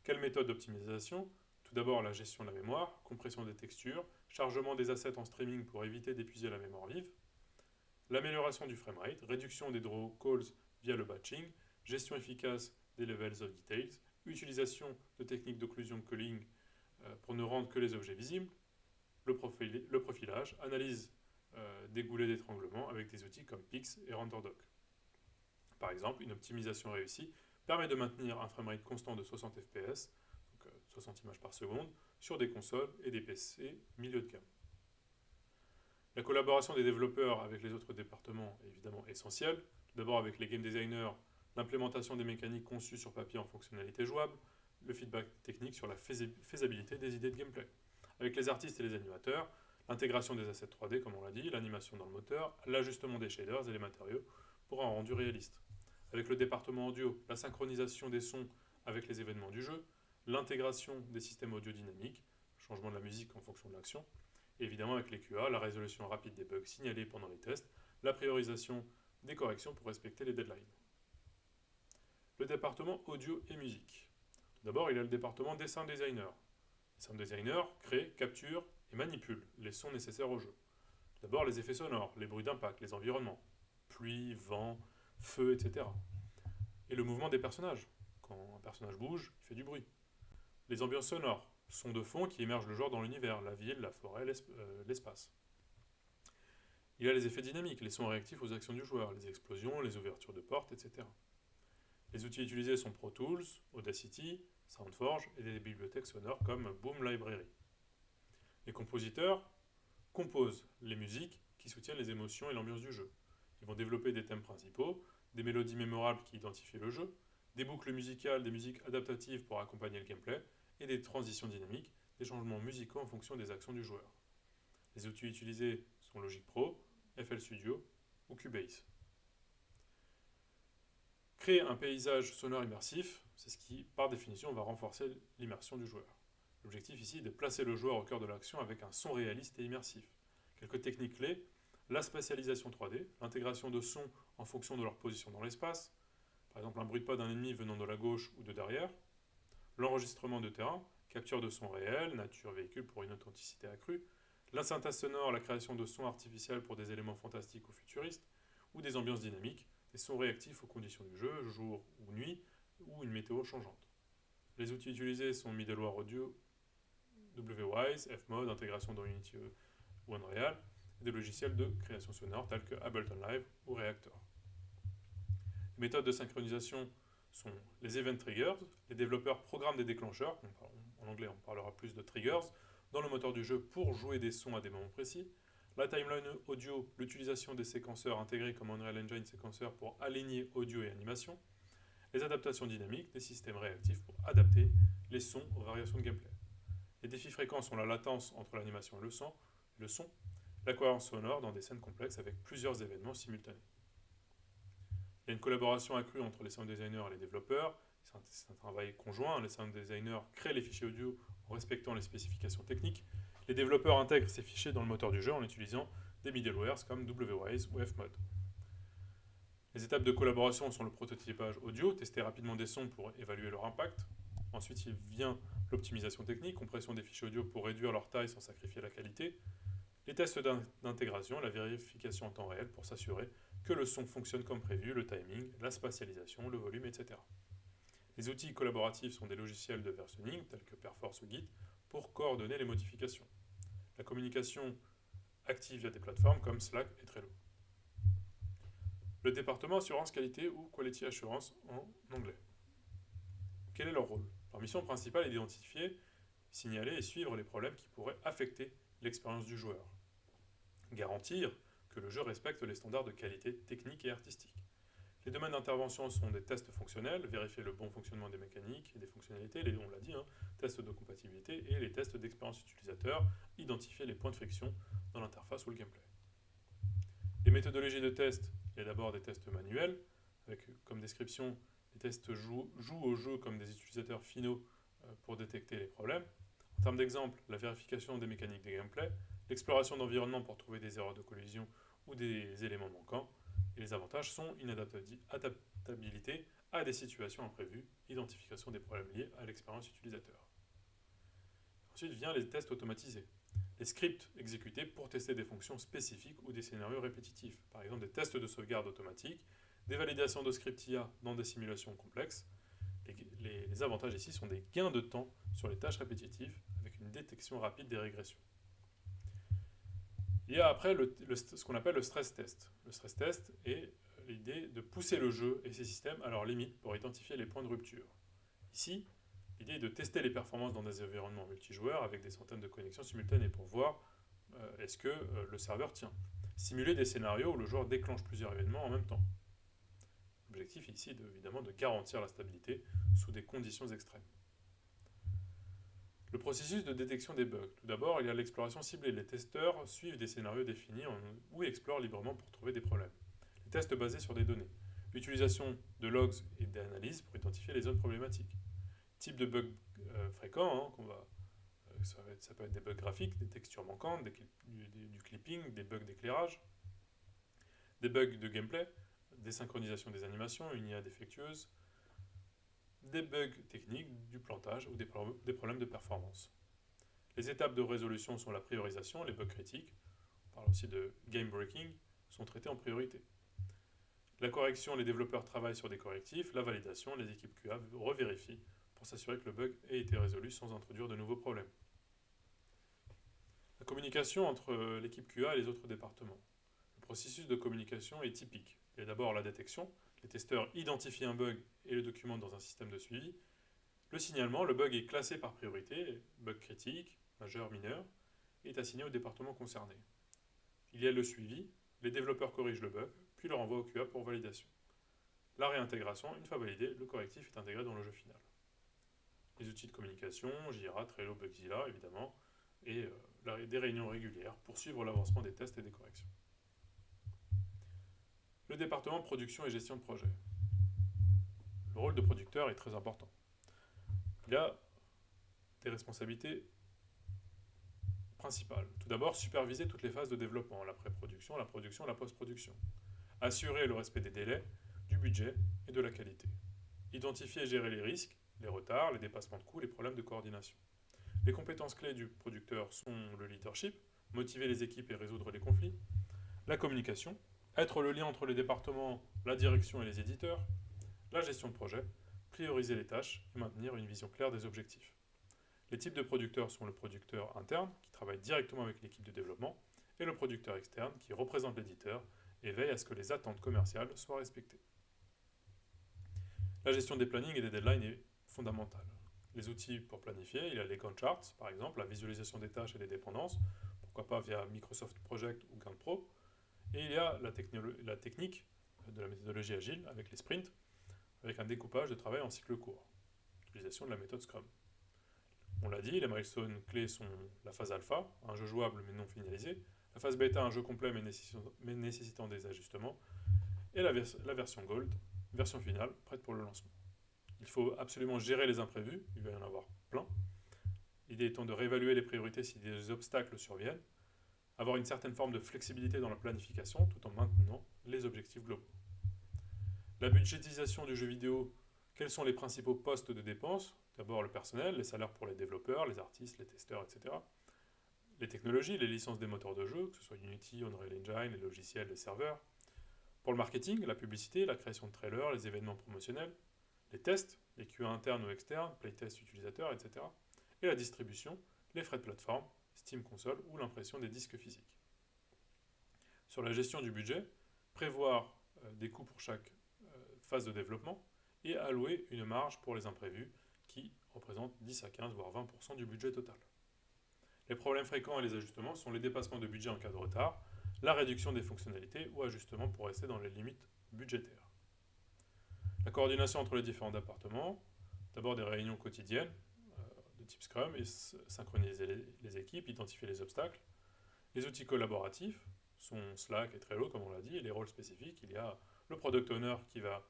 S1: Quelle méthode d'optimisation ? Tout d'abord la gestion de la mémoire, compression des textures, chargement des assets en streaming pour éviter d'épuiser la mémoire vive, l'amélioration du framerate, réduction des draw calls via le batching, gestion efficace des levels of details, utilisation de techniques d'occlusion culling pour ne rendre que les objets visibles, le profilage, analyse des goulets d'étranglement avec des outils comme Pix et RenderDoc. Par exemple, une optimisation réussie permet de maintenir un framerate constant de 60 fps, donc 60 images par seconde, sur des consoles et des PC milieu de gamme. La collaboration des développeurs avec les autres départements est évidemment essentielle. Tout d'abord avec les game designers, l'implémentation des mécaniques conçues sur papier en fonctionnalité jouable, le feedback technique sur la faisabilité des idées de gameplay. Avec les artistes et les animateurs, l'intégration des assets 3D comme on l'a dit, l'animation dans le moteur, l'ajustement des shaders et les matériaux pour un rendu réaliste. Avec le département audio, la synchronisation des sons avec les événements du jeu, l'intégration des systèmes audio dynamiques, changement de la musique en fonction de l'action, et évidemment avec les QA, la résolution rapide des bugs signalés pendant les tests, la priorisation des corrections pour respecter les deadlines. Le département audio et musique. Tout d'abord, il y a le département des sound designers. Les sound designers créent, capturent et manipulent les sons nécessaires au jeu. Tout d'abord, les effets sonores, les bruits d'impact, les environnements, pluie, vent, feu, etc. Et le mouvement des personnages. Quand un personnage bouge, il fait du bruit. Les ambiances sonores, sons de fond qui émergent le joueur dans l'univers, la ville, la forêt, l'espace. Il y a les effets dynamiques, les sons réactifs aux actions du joueur, les explosions, les ouvertures de portes, etc. Les outils utilisés sont Pro Tools, Audacity, SoundForge et des bibliothèques sonores comme Boom Library. Les compositeurs composent les musiques qui soutiennent les émotions et l'ambiance du jeu. Ils vont développer des thèmes principaux, des mélodies mémorables qui identifient le jeu, des boucles musicales, des musiques adaptatives pour accompagner le gameplay, et des transitions dynamiques, des changements musicaux en fonction des actions du joueur. Les outils utilisés sont Logic Pro, FL Studio ou Cubase. Créer un paysage sonore immersif, c'est ce qui, par définition, va renforcer l'immersion du joueur. L'objectif ici est de placer le joueur au cœur de l'action avec un son réaliste et immersif. Quelques techniques clés, la spatialisation 3D, l'intégration de sons en fonction de leur position dans l'espace, par exemple un bruit de pas d'un ennemi venant de la gauche ou de derrière, l'enregistrement de terrain, capture de sons réels, nature véhicule pour une authenticité accrue, la synthèse sonore, la création de sons artificiels pour des éléments fantastiques ou futuristes, ou des ambiances dynamiques, des sons réactifs aux conditions du jeu, jour ou nuit, ou une météo changeante. Les outils utilisés sont Middleware Audio, WWise, Fmode, intégration dans Unity ou Unreal, et des logiciels de création sonore tels que Ableton Live ou Reactor. Les méthodes de synchronisation sont les event triggers. Les développeurs programment des déclencheurs, en anglais on parlera plus de triggers, dans le moteur du jeu pour jouer des sons à des moments précis. La timeline audio, l'utilisation des séquenceurs intégrés comme Unreal Engine Séquenceur pour aligner audio et animation. Les adaptations dynamiques, des systèmes réactifs pour adapter les sons aux variations de gameplay. Les défis fréquents sont la latence entre l'animation et le son, la cohérence sonore dans des scènes complexes avec plusieurs événements simultanés. Il y a une collaboration accrue entre les sound designers et les développeurs. C'est un travail conjoint. Les sound designers créent les fichiers audio en respectant les spécifications techniques. Les développeurs intègrent ces fichiers dans le moteur du jeu en utilisant des middlewares comme WWise ou Fmode. Les étapes de collaboration sont le prototypage audio, tester rapidement des sons pour évaluer leur impact. Ensuite, il vient l'optimisation technique, compression des fichiers audio pour réduire leur taille sans sacrifier la qualité. Les tests d'intégration, la vérification en temps réel pour s'assurer que le son fonctionne comme prévu, le timing, la spatialisation, le volume, etc. Les outils collaboratifs sont des logiciels de versionning tels que Perforce ou Git pour coordonner les modifications. La communication active via des plateformes comme Slack et Trello. Le département assurance qualité ou quality assurance en anglais. Quel est leur rôle ? Leur mission principale est d'identifier, signaler et suivre les problèmes qui pourraient affecter l'expérience du joueur. Garantir que le jeu respecte les standards de qualité technique et artistique. Les domaines d'intervention sont des tests fonctionnels, vérifier le bon fonctionnement des mécaniques et des fonctionnalités, on l'a dit, tests de compatibilité et les tests d'expérience utilisateur, identifier les points de friction dans l'interface ou le gameplay. Les méthodologies de test, il y a d'abord des tests manuels, avec comme description Les tests jouent au jeu comme des utilisateurs finaux pour détecter les problèmes. En termes d'exemple, la vérification des mécaniques de gameplay, l'exploration d'environnement pour trouver des erreurs de collision ou des éléments manquants. Et les avantages sont une adaptabilité à des situations imprévues, identification des problèmes liés à l'expérience utilisateur. Ensuite vient les tests automatisés. Les scripts exécutés pour tester des fonctions spécifiques ou des scénarios répétitifs. Par exemple des tests de sauvegarde automatique, des validations de scripts IA dans des simulations complexes. Les avantages ici sont des gains de temps sur les tâches répétitives avec une détection rapide des régressions. Il y a après ce qu'on appelle le stress test. Le stress test est l'idée de pousser le jeu et ses systèmes à leurs limites pour identifier les points de rupture. Ici, l'idée est de tester les performances dans des environnements multijoueurs avec des centaines de connexions simultanées pour voir est-ce que le serveur tient. Simuler des scénarios où le joueur déclenche plusieurs événements en même temps. L'objectif ici est évidemment de garantir la stabilité sous des conditions extrêmes. Le processus de détection des bugs. Tout d'abord, il y a l'exploration ciblée. Les testeurs suivent des scénarios définis ou explorent librement pour trouver des problèmes. Les tests basés sur des données. L'utilisation de logs et d'analyses pour identifier les zones problématiques. Type de bugs fréquents, ça peut être des bugs graphiques, des textures manquantes, du clipping, des bugs d'éclairage, des bugs de gameplay, des synchronisations des animations, une IA défectueuse, des bugs techniques, du plantage ou des problèmes de performance. Les étapes de résolution sont la priorisation, les bugs critiques, on parle aussi de game breaking, sont traités en priorité. La correction, les développeurs travaillent sur des correctifs, la validation, les équipes QA revérifient pour s'assurer que le bug ait été résolu sans introduire de nouveaux problèmes. La communication entre l'équipe QA et les autres départements. Le processus de communication est typique. Il y a d'abord la détection, les testeurs identifient un bug et le documentent dans un système de suivi. Le signalement, le bug est classé par priorité, bug critique, majeur, mineur, et est assigné au département concerné. Il y a le suivi, les développeurs corrigent le bug, puis le renvoient au QA pour validation. La réintégration, une fois validé, le correctif est intégré dans le jeu final. Les outils de communication, Jira, Trello, Bugzilla, évidemment, et des réunions régulières pour suivre l'avancement des tests et des corrections. Le département production et gestion de projet. Le rôle de producteur est très important. Il a des responsabilités principales. Tout d'abord, superviser toutes les phases de développement, la pré-production, la production, la post-production. Assurer le respect des délais, du budget et de la qualité. Identifier et gérer les risques, les retards, les dépassements de coûts, les problèmes de coordination. Les compétences clés du producteur sont le leadership, motiver les équipes et résoudre les conflits, la communication, être le lien entre les départements, la direction et les éditeurs, la gestion de projet, prioriser les tâches et maintenir une vision claire des objectifs. Les types de producteurs sont le producteur interne, qui travaille directement avec l'équipe de développement, et le producteur externe, qui représente l'éditeur et veille à ce que les attentes commerciales soient respectées. La gestion des plannings et des deadlines est fondamentale. Les outils pour planifier, il y a les Gantt charts, par exemple, la visualisation des tâches et des dépendances, pourquoi pas via Microsoft Project ou Gantt Pro, et il y a la technique de la méthodologie agile avec les sprints, avec un découpage de travail en cycle court, utilisation de la méthode Scrum. On l'a dit, les milestones clés sont la phase alpha, un jeu jouable mais non finalisé, la phase bêta, un jeu complet mais nécessitant des ajustements, et la version gold, version finale, prête pour le lancement. Il faut absolument gérer les imprévus, il va y en avoir plein. L'idée étant de réévaluer les priorités si des obstacles surviennent, avoir une certaine forme de flexibilité dans la planification tout en maintenant les objectifs globaux. La budgétisation du jeu vidéo, quels sont les principaux postes de dépenses? D'abord le personnel, les salaires pour les développeurs, les artistes, les testeurs, etc. Les technologies, les licences des moteurs de jeu, que ce soit Unity, Unreal Engine, les logiciels, les serveurs. Pour le marketing, la publicité, la création de trailers, les événements promotionnels. Les tests, les QA internes ou externes, playtests utilisateurs, etc. Et la distribution, les frais de plateforme, Steam Console ou l'impression des disques physiques. Sur la gestion du budget, prévoir des coûts pour chaque phase de développement et allouer une marge pour les imprévus qui représentent 10 à 15 voire 20% du budget total. Les problèmes fréquents et les ajustements sont les dépassements de budget en cas de retard, la réduction des fonctionnalités ou ajustements pour rester dans les limites budgétaires. La coordination entre les différents départements, d'abord des réunions quotidiennes de type Scrum et synchroniser les équipes, identifier les obstacles. Les outils collaboratifs sont Slack et Trello, comme on l'a dit, et les rôles spécifiques, il y a le product owner qui va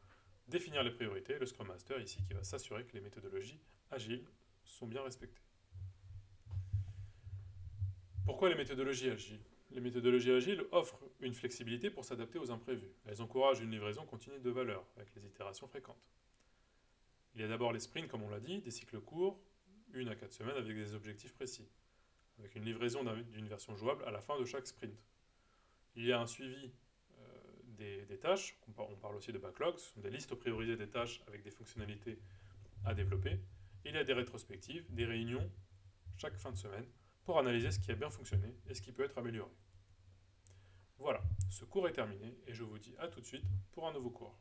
S1: définir les priorités, le Scrum Master ici qui va s'assurer que les méthodologies agiles sont bien respectées. Pourquoi les méthodologies agiles? Les méthodologies agiles offrent une flexibilité pour s'adapter aux imprévus. Elles encouragent une livraison continue de valeur, avec les itérations fréquentes. Il y a d'abord les sprints, comme on l'a dit, des cycles courts, 1 à 4 semaines avec des objectifs précis, avec une livraison d'une version jouable à la fin de chaque sprint. Il y a un suivi des tâches, on parle aussi de backlogs, ce sont des listes priorisées des tâches avec des fonctionnalités à développer. Il y a des rétrospectives, des réunions chaque fin de semaine pour analyser ce qui a bien fonctionné et ce qui peut être amélioré. Voilà, ce cours est terminé et je vous dis à tout de suite pour un nouveau cours.